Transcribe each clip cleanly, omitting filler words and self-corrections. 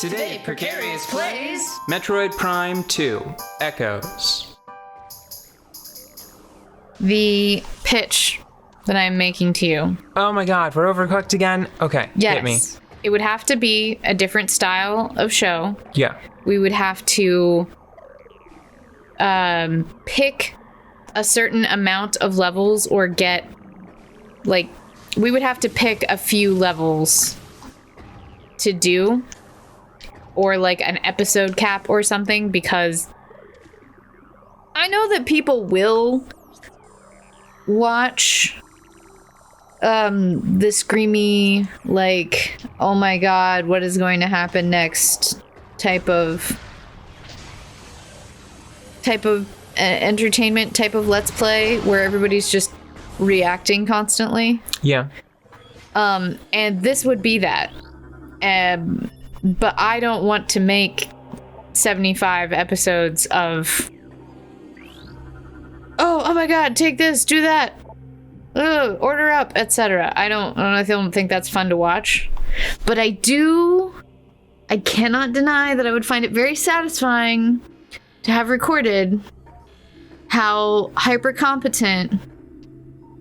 Today, Precarious plays Metroid Prime 2 Echoes. The pitch that I'm making to you. Oh my god, we're overcooked again? Okay, Yes. hit me. It would have to be a different style of show. Yeah. We would have to pick a certain amount of levels or get, like, we would have to pick a few levels to do, or like an episode cap or something, because I know that people will watch the screamy, like, oh my god, what is going to happen next type of entertainment type of let's play where everybody's just reacting constantly. Yeah. And this would be that. But I don't want to make 75 episodes of, oh my god, take this, do that, order up, etc. I don't think that's fun to watch. But I cannot deny that I would find it very satisfying to have recorded how hyper competent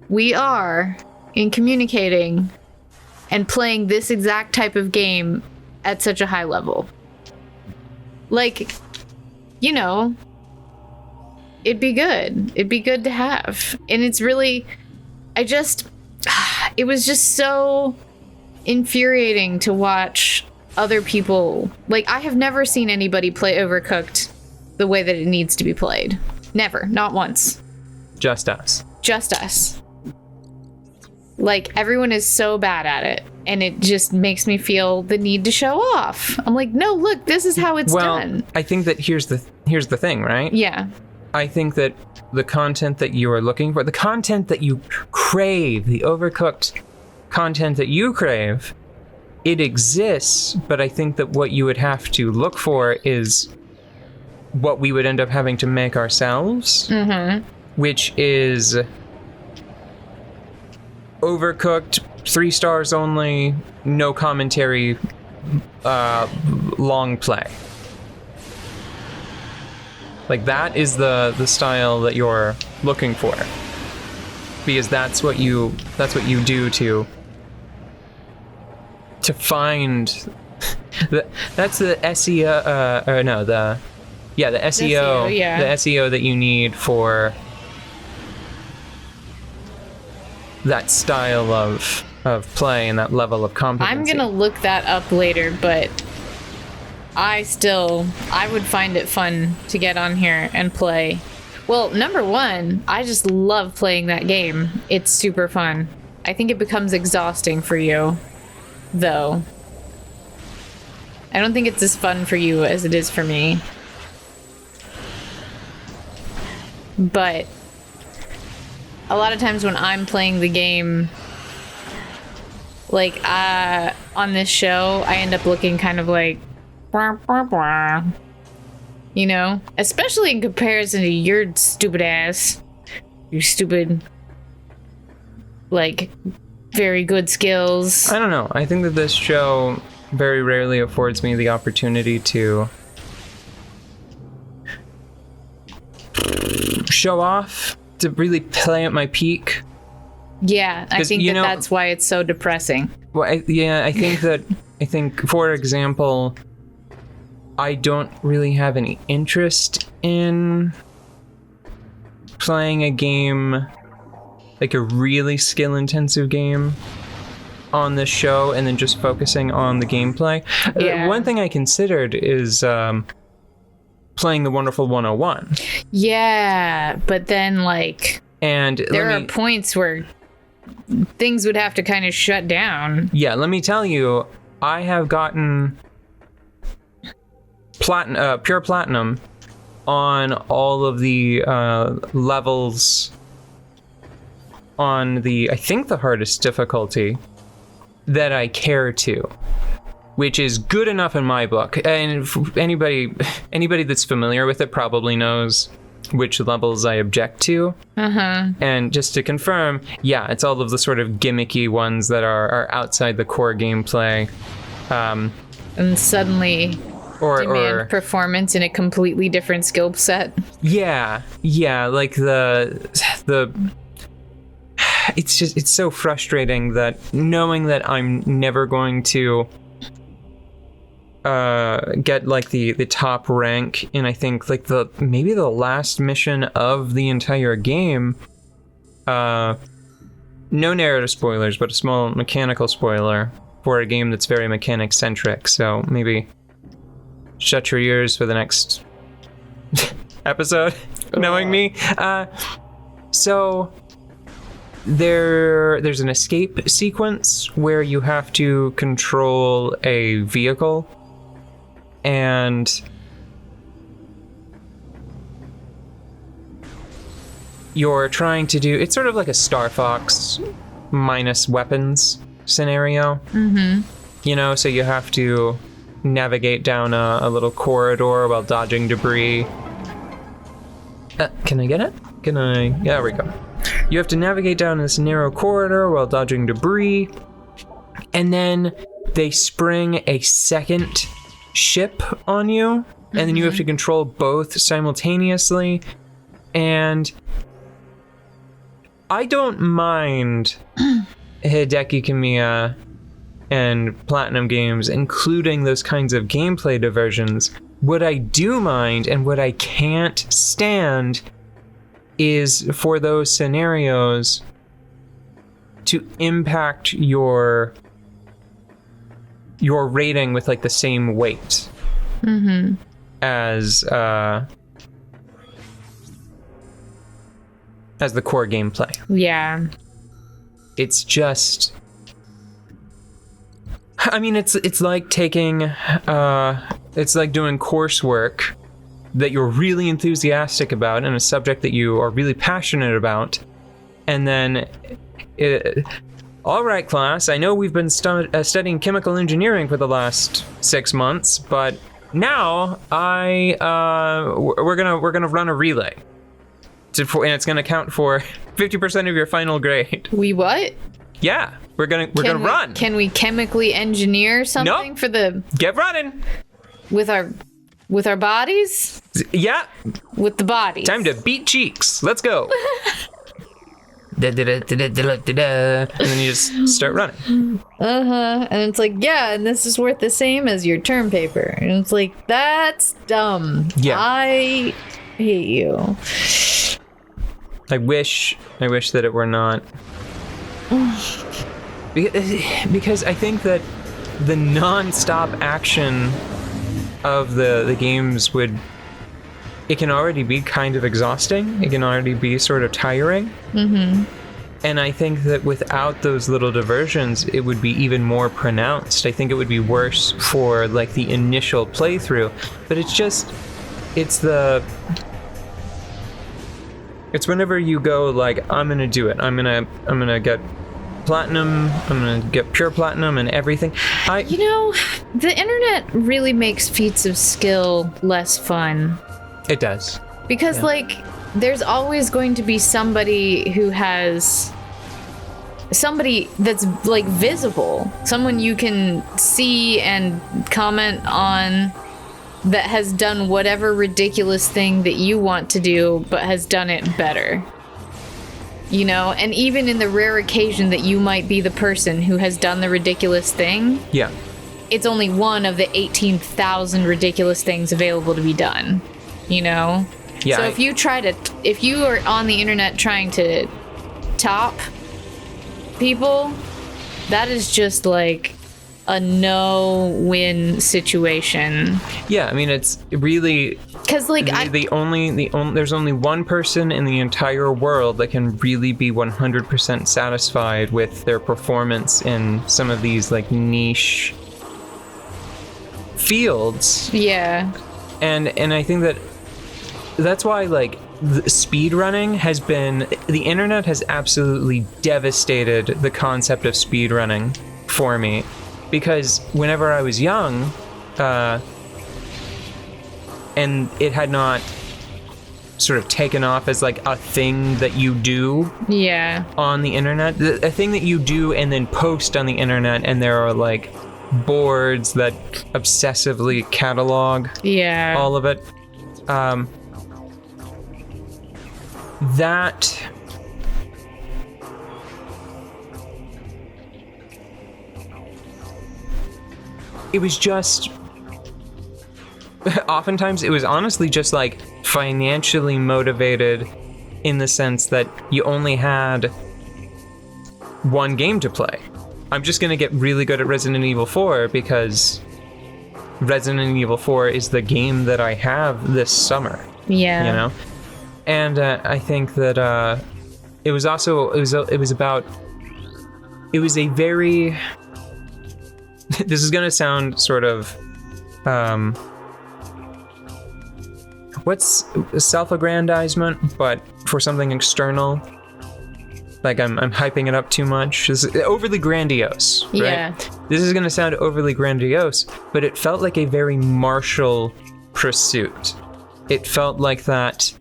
we are in communicating and playing this exact type of game at such a high level. Like, you know, it'd be good. It'd be good to have. And it's really, it was just so infuriating to watch other people. Like, I have never seen anybody play Overcooked the way that it needs to be played. Never. Not once. Just us. Just us. Like, everyone is so bad at it, and it just makes me feel the need to show off. I'm like, no, look, this is how it's done. I think that here's the thing, right? Yeah. I think that the content that you are looking for, the content that you crave, the overcooked content that you crave, it exists, but I think that what you would have to look for is what we would end up having to make ourselves, which is Overcooked, 3 stars only, no commentary, long play. Like, that is the style that you're looking for, because that's what you do to find that's the SEO the SEO, yeah. The SEO that you need for that style of play and that level of competency. I'm gonna look that up later, but I would find it fun to get on here and play. Well, number one, I just love playing that game. It's super fun. I think it becomes exhausting for you, though. I don't think it's as fun for you as it is for me. But a lot of times when I'm playing the game, like, on this show, I end up looking kind of like, blah, blah, blah. You know? Especially in comparison to your stupid ass. Your stupid, like, very good skills. I don't know. I think that this show very rarely affords me the opportunity to show off, to really play at my peak. Yeah, I think that's why it's so depressing. Well, I think, for example, I don't really have any interest in playing a game, like a really skill-intensive game, on this show, and then just focusing on the gameplay. Yeah. One thing I considered is playing the Wonderful 101. Yeah, but then, like, and there are points where things would have to kind of shut down. Yeah, let me tell you, I have gotten pure platinum on all of the levels on the, I think, the hardest difficulty that I care to, which is good enough in my book. And anybody that's familiar with it probably knows which levels I object to. And just to confirm, yeah, it's all of the sort of gimmicky ones that are outside the core gameplay. and suddenly or demand performance in a completely different skill set. Yeah, like it's so frustrating that knowing that I'm never going to get like the top rank in, I think, like maybe the last mission of the entire game. No narrative spoilers, but a small mechanical spoiler for a game that's very mechanic centric, so maybe shut your ears for the next episode, knowing me. So there's an escape sequence where you have to control a vehicle, and you're trying to do, it's sort of like a Star Fox minus weapons scenario. You know, so you have to navigate down a little corridor while dodging debris. Can I get it? Yeah, there we go. You have to navigate down this narrow corridor while dodging debris, and then they spring a second ship on you, and then you have to control both simultaneously. And I don't mind Hideki Kamiya and Platinum Games including those kinds of gameplay diversions. What I do mind and what I can't stand is for those scenarios to impact your rating with like the same weight as the core gameplay. Yeah. It's just, I mean, it's like taking, it's like doing coursework that you're really enthusiastic about and a subject that you are really passionate about, and then, all right, class, I know we've been studying chemical engineering for the last 6 months, but now we're gonna run a relay, and it's gonna count for 50% of your final grade. We what? Yeah, we're gonna run. Can we chemically engineer something Nope. for the Get running. with our bodies? Yeah. With the bodies. Time to beat cheeks. Let's go. And then you just start running. And it's like, yeah, and this is worth the same as your term paper. And it's like, that's dumb. Yeah. I hate you. I wish that it were not. Because I think that the non-stop action of the games it can already be kind of exhausting. It can already be sort of tiring. And I think that without those little diversions, it would be even more pronounced. I think it would be worse for like the initial playthrough, but it's whenever you go like, I'm gonna do it. I'm gonna get platinum. I'm gonna get pure platinum and everything. You know, the internet really makes feats of skill less fun. It does. Because, like, there's always going to be somebody that's, like, visible. Someone you can see and comment on that has done whatever ridiculous thing that you want to do, but has done it better. You know? And even in the rare occasion that you might be the person who has done the ridiculous thing, Yeah. it's only one of the 18,000 ridiculous things available to be done. You know? Yeah. So if you are on the internet trying to top people, that is just like a no-win situation. Yeah, I mean, it's really, because like there's only one person in the entire world that can really be 100% satisfied with their performance in some of these like niche fields. Yeah. And I think that's why like speed running the internet has absolutely devastated the concept of speed running for me, because whenever I was young, and it had not sort of taken off as like a thing that you do Yeah. on the internet, a thing that you do and then post on the internet, and there are like boards that obsessively catalog Yeah. all of it. That it was just oftentimes it was honestly just like financially motivated in the sense that you only had one game to play. I'm just gonna get really good at Resident Evil 4 because Resident Evil 4 is the game that I have this summer. Yeah. You know? And I think that it was also it was a very this is gonna sound sort of what's self-aggrandizement, but for something external. Like I'm hyping it up too much. This is overly grandiose, right? Yeah. This is gonna sound overly grandiose, but it felt like a very martial pursuit. It felt like that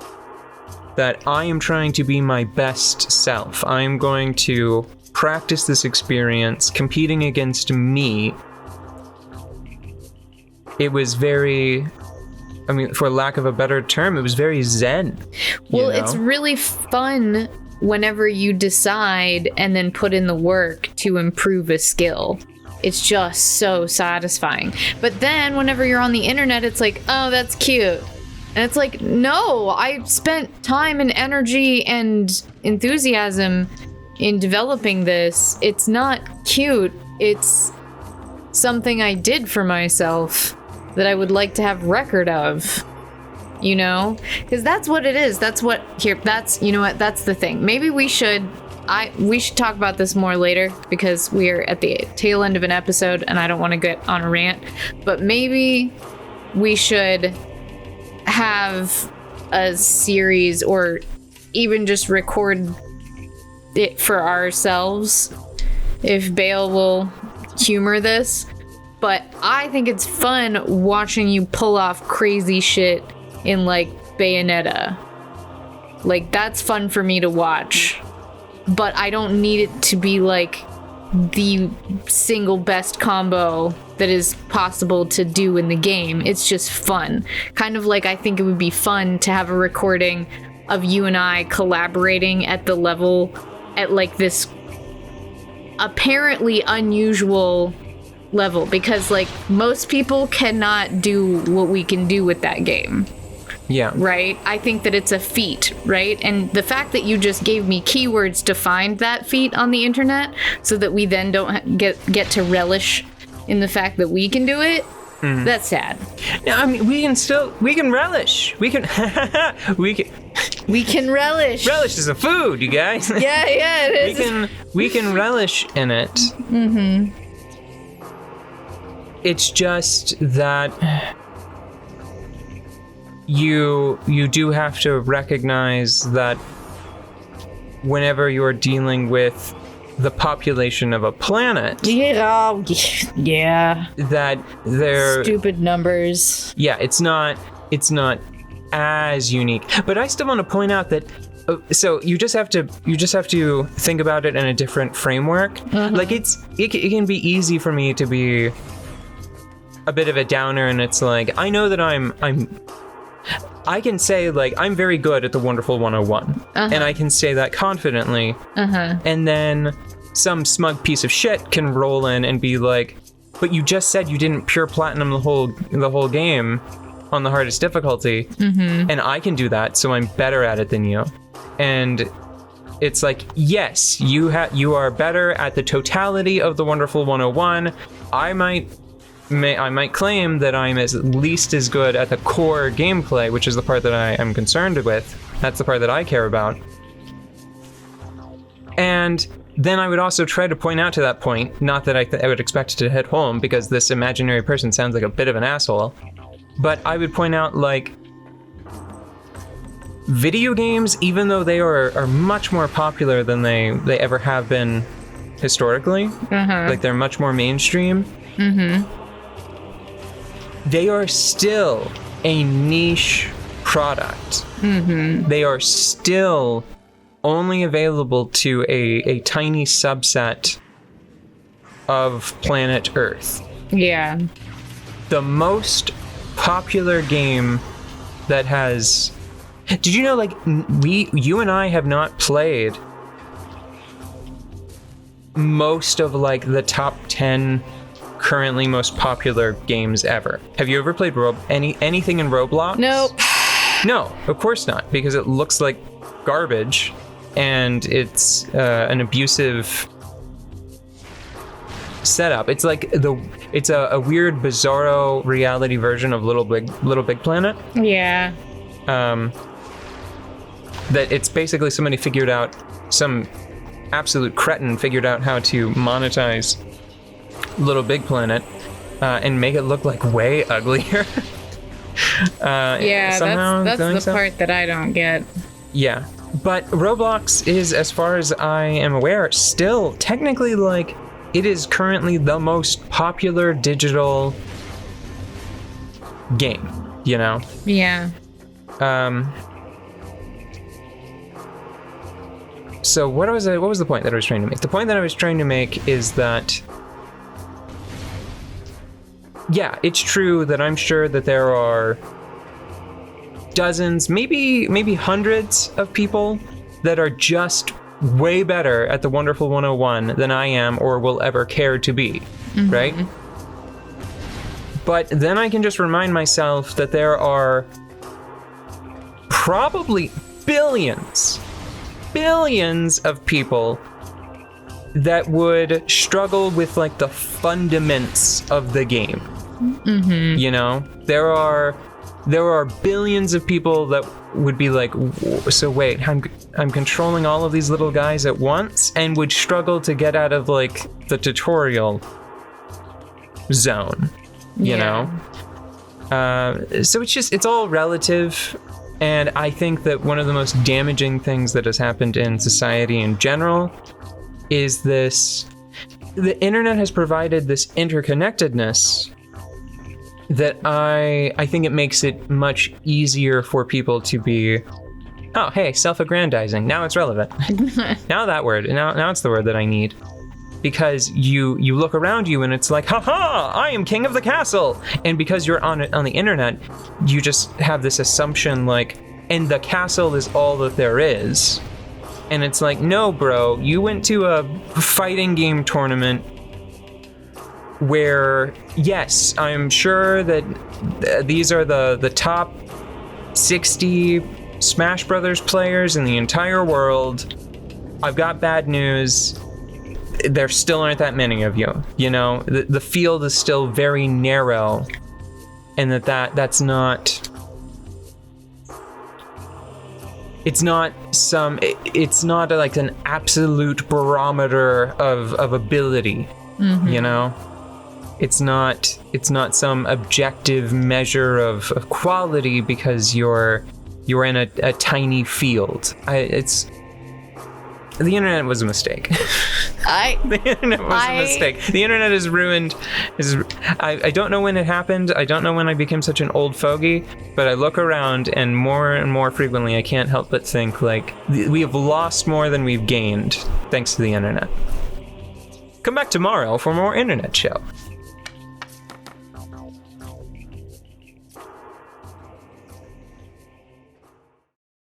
I am trying to be my best self. I am going to practice this experience, competing against me. It was very, I mean, for lack of a better term, it was very zen. Well, it's really fun whenever you decide and then put in the work to improve a skill. It's just so satisfying. But then whenever you're on the internet, it's like, oh, that's cute. And it's like, no, I spent time and energy and enthusiasm in developing this. It's not cute. It's something I did for myself that I would like to have record of. You know? Because that's what it is. That's what, you know what, that's the thing. Maybe we should talk about this more later because we are at the tail end of an episode and I don't want to get on a rant. But maybe we should have a series or even just record it for ourselves if Bale will humor this. But I think it's fun watching you pull off crazy shit in like Bayonetta. Like that's fun for me to watch. But I don't need it to be like the single best combo that is possible to do in the game. It's just fun. Kind of like I think it would be fun to have a recording of you and I collaborating at the level at like this apparently unusual level because like most people cannot do what we can do with that game. Yeah. Right? I think that it's a feat, right? And the fact that you just gave me keywords to find that feat on the internet so that we then don't get to relish in the fact that we can do it, that's sad. No, I mean, we can relish. We can relish. Relish is a food, you guys. Yeah, it is. We can relish in it. Mm-hmm. It's just that you do have to recognize that whenever you're dealing with the population of a planet, yeah, that they're stupid numbers. Yeah, it's not as unique. But I still want to point out that so you just have to think about it in a different framework. Mm-hmm. Like it can be easy for me to be a bit of a downer, and it's like I know that I can say, like, I'm very good at the Wonderful 101. And I can say that confidently. And then some smug piece of shit can roll in and be like, but you just said you didn't pure platinum the whole game on the hardest difficulty. And I can do that, so I'm better at it than you. And it's like, yes, you are better at the totality of the Wonderful 101. I might claim that I'm at least as good at the core gameplay, which is the part that I am concerned with. That's the part that I care about. And then I would also try to point out to that point, not that I would expect it to hit home, because this imaginary person sounds like a bit of an asshole, but I would point out, like, video games, even though they are much more popular than they ever have been historically, like they're much more mainstream, they are still a niche product. They are still only available to a tiny subset of planet Earth. Yeah. The most popular game that has... Did you know, like, you and I have not played most of, like, the top 10 currently most popular games ever? Have you ever played anything in Roblox? Nope. No, of course not, because it looks like garbage, and it's an abusive setup. It's like it's a weird, bizarro reality version of Little Big Planet. Yeah. That it's basically some absolute cretin figured out how to monetize Little Big Planet and make it look like way uglier. Yeah, that's the part that I don't get. Yeah, but Roblox is, as far as I am aware, still technically, like, it is currently the most popular digital game, you know? Yeah. So what was the point that I was trying to make? The point that I was trying to make is that, yeah, it's true that I'm sure that there are dozens, maybe hundreds of people that are just way better at the Wonderful 101 than I am or will ever care to be, right? But then I can just remind myself that there are probably billions of people that would struggle with, like, the fundaments of the game. You know, there are billions of people that would be like, so wait, I'm controlling all of these little guys at once, and would struggle to get out of, like, the tutorial zone, you know? So it's all relative. And I think that one of the most damaging things that has happened in society in general is the internet has provided this interconnectedness that I think it makes it much easier for people to be, oh, hey, self-aggrandizing. Now it's relevant. Now it's the word that I need. Because you look around you and it's like, haha, I am king of the castle. And because you're on the internet, you just have this assumption, like, and the castle is all that there is. And it's like, no, bro, you went to a fighting game tournament where, yes, I'm sure that these are the top 60 Smash Brothers players in the entire world. I've got bad news. There still aren't that many of you, you know? The field is still very narrow, and that's not... It's not like an absolute barometer of ability, you know? It's not some objective measure of quality because you're in a tiny field. The internet was a mistake. The internet was a mistake. The internet is ruined. I don't know when it happened. I don't know when I became such an old fogey, but I look around and more frequently I can't help but think, like, we have lost more than we've gained thanks to the internet. Come back tomorrow for more internet show.